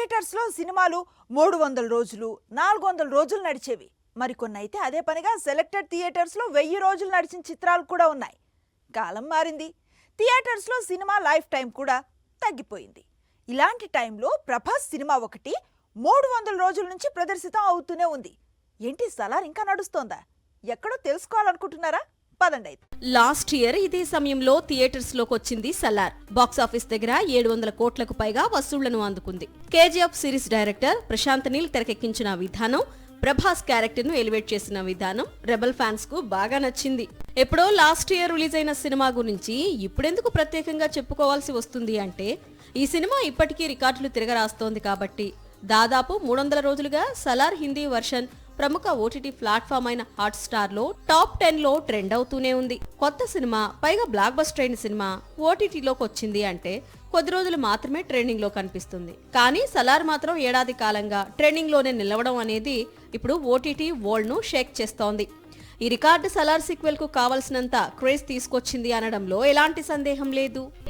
థియేటర్స్లో సినిమాలు 300 రోజులు 400 రోజులు నడిచేవి. మరికొన్ని అయితే అదే పనిగా సెలెక్టెడ్ థియేటర్స్లో 1000 రోజులు నడిచిన చిత్రాలు కూడా ఉన్నాయి. కాలం మారింది. థియేటర్స్లో సినిమా లైఫ్ టైం కూడా తగ్గిపోయింది. ఇలాంటి టైంలో ప్రభాస్ సినిమా ఒకటి 300 రోజుల నుంచి ప్రదర్శితం అవుతూనే ఉంది. ఏంటి సలార్ ఇంకా నడుస్తోందా? ఎక్కడో తెలుసుకోవాలనుకుంటున్నారా? పదండి. లాస్ట్ ఇయర్ ఇదే సమయంలో థియేటర్స్ లోకి వచ్చింది సలార్. బాక్సాఫీస్ దగ్గర 700 కోట్లకు పైగా వసూళ్లను అందుకుంది. KGF series director Prashanth Neel తెరకెక్కించిన విధానం, ప్రభాస్ క్యారెక్టర్ ను ఎలివేట్ చేసిన విధానం రెబల్ ఫ్యాన్స్ కు బాగా నచ్చింది. ఎప్పుడో లాస్ట్ ఇయర్ రిలీజ్ అయిన సినిమా గురించి ఇప్పుడెందుకు ప్రత్యేకంగా చెప్పుకోవాల్సి వస్తుంది అంటే, ఈ సినిమా ఇప్పటికీ రికార్డులు తిరగరాస్తోంది కాబట్టి. దాదాపు 300 రోజులుగా సలార్ హిందీ వర్షన్ ప్రముఖ ఓటీటీ ప్లాట్ఫామ్ అయిన హాట్ స్టార్ లో టాప్ 10 లో ట్రెండ్ అవుతూనే ఉంది. కొత్త సినిమా, పైగా బ్లాక్ బస్టర్ అయిన సినిమా ఓటీటీలోకి వచ్చింది అంటే కొద్ది రోజులు మాత్రమే ట్రెండింగ్ లో కనిపిస్తుంది. కానీ సలార్ మాత్రం ఏడాది కాలంగా ట్రెండింగ్ లోనే నిలవడం అనేది ఇప్పుడు ఓటీటీ వరల్డ్ ను షేక్ చేస్తోంది. ఈ రికార్డు సలార్ సీక్వెల్ కు కావలసినంత క్రేజ్ తీసుకొచ్చింది అనడంలో ఎలాంటి సందేహం లేదు.